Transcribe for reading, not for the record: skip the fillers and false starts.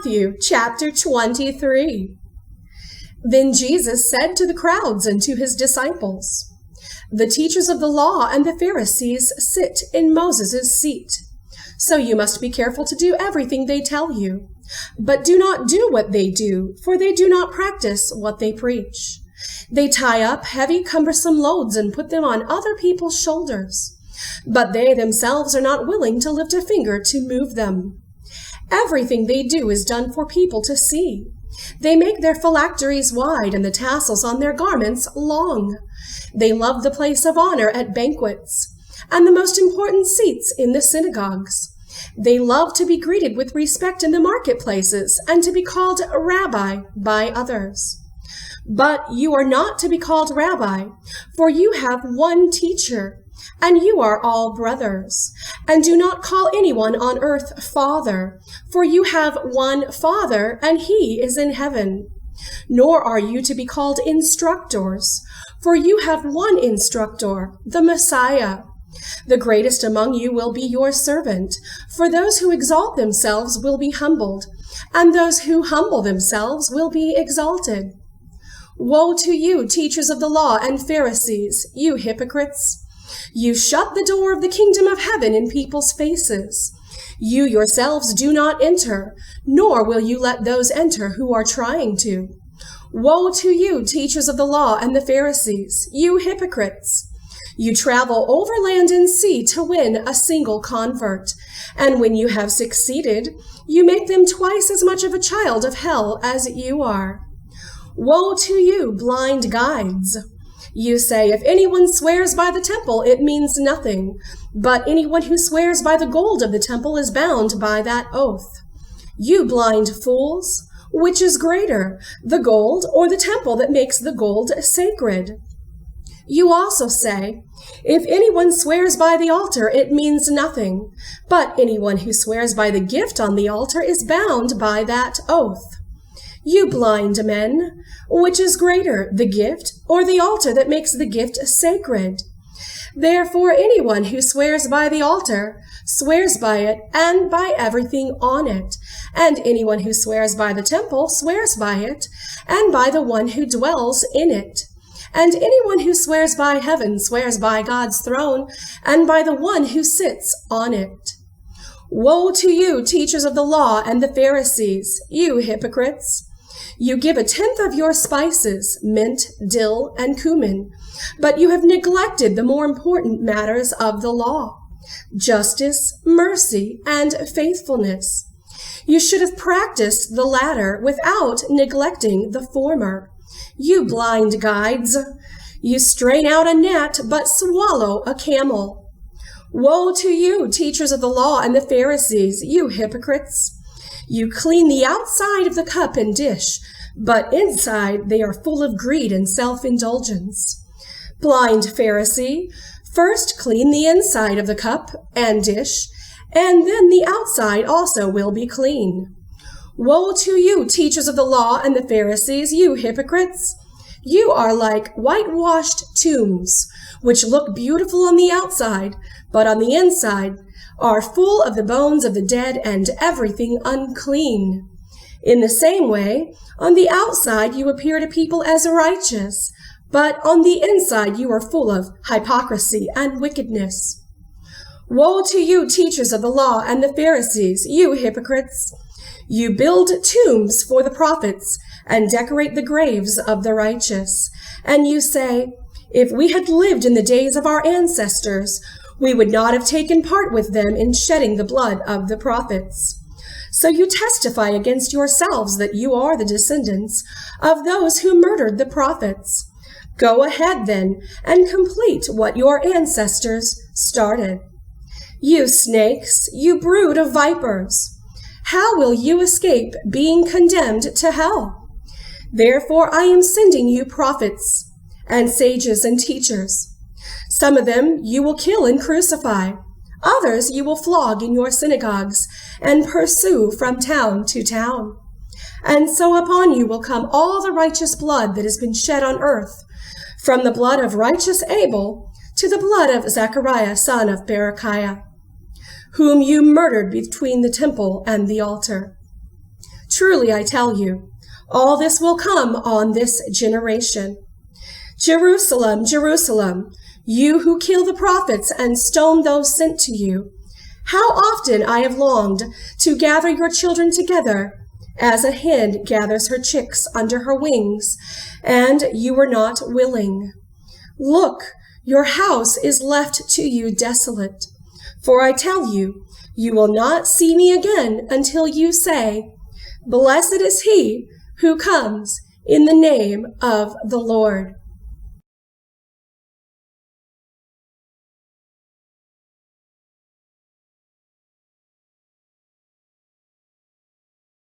Matthew chapter 23. Then Jesus said to the crowds and to his disciples, "The teachers of the law and the Pharisees sit in Moses' seat. So you must be careful to do everything they tell you. But do not do what they do, for they do not practice what they preach. They tie up heavy, cumbersome loads and put them on other people's shoulders, but they themselves are not willing to lift a finger to move them. Everything they do is done for people to see. They make their phylacteries wide and the tassels on their garments long. They love the place of honor at banquets and the most important seats in the synagogues. They love to be greeted with respect in the marketplaces and to be called rabbi by others. But you are not to be called rabbi, for you have one teacher, and you are all brothers. And do not call anyone on earth Father, for you have one Father, and he is in heaven. Nor are you to be called instructors, for you have one instructor, the Messiah. The greatest among you will be your servant, for those who exalt themselves will be humbled, and those who humble themselves will be exalted. Woe to you, teachers of the law and Pharisees, you hypocrites! You shut the door of the kingdom of heaven in people's faces. You yourselves do not enter, nor will you let those enter who are trying to. Woe to you, teachers of the law and the Pharisees, you hypocrites! You travel over land and sea to win a single convert, and when you have succeeded, you make them twice as much of a child of hell as you are. Woe to you, blind guides! You say, if anyone swears by the temple, it means nothing, but anyone who swears by the gold of the temple is bound by that oath. You blind fools! Which is greater, the gold or the temple that makes the gold sacred? You also say, if anyone swears by the altar, it means nothing, but anyone who swears by the gift on the altar is bound by that oath. You blind men! Which is greater, the gift or the altar that makes the gift sacred? Therefore, anyone who swears by the altar swears by it and by everything on it, and anyone who swears by the temple swears by it and by the one who dwells in it. And anyone who swears by heaven swears by God's throne and by the one who sits on it. Woe to you, teachers of the law and the Pharisees, you hypocrites! You give 1/10 of your spices, mint, dill, and cumin, but you have neglected the more important matters of the law, justice, mercy, and faithfulness. You should have practiced the latter without neglecting the former. You blind guides! You strain out a gnat, but swallow a camel. Woe to you, teachers of the law and the Pharisees, you hypocrites! You clean the outside of the cup and dish, but inside they are full of greed and self-indulgence. Blind Pharisee, first clean the inside of the cup and dish, and then the outside also will be clean. Woe to you, teachers of the law and the Pharisees, you hypocrites! You are like whitewashed tombs, which look beautiful on the outside, but on the inside are full of the bones of the dead and everything unclean. In the same way, on the outside you appear to people as righteous, but on the inside you are full of hypocrisy and wickedness. Woe to you, teachers of the law and the Pharisees, you hypocrites! You build tombs for the prophets and decorate the graves of the righteous. And you say, if we had lived in the days of our ancestors, we would not have taken part with them in shedding the blood of the prophets. So you testify against yourselves that you are the descendants of those who murdered the prophets. Go ahead then and complete what your ancestors started. You snakes, you brood of vipers! How will you escape being condemned to hell? Therefore I am sending you prophets and sages and teachers. Some of them you will kill and crucify. Others you will flog in your synagogues and pursue from town to town. And so upon you will come all the righteous blood that has been shed on earth, from the blood of righteous Abel to the blood of Zechariah, son of Berechiah, whom you murdered between the temple and the altar. Truly, I tell you, all this will come on this generation. Jerusalem, Jerusalem, you who kill the prophets and stone those sent to you, how often I have longed to gather your children together, as a hen gathers her chicks under her wings, and you were not willing. Look, your house is left to you desolate. For I tell you, you will not see me again until you say, Blessed is he who comes in the name of the Lord.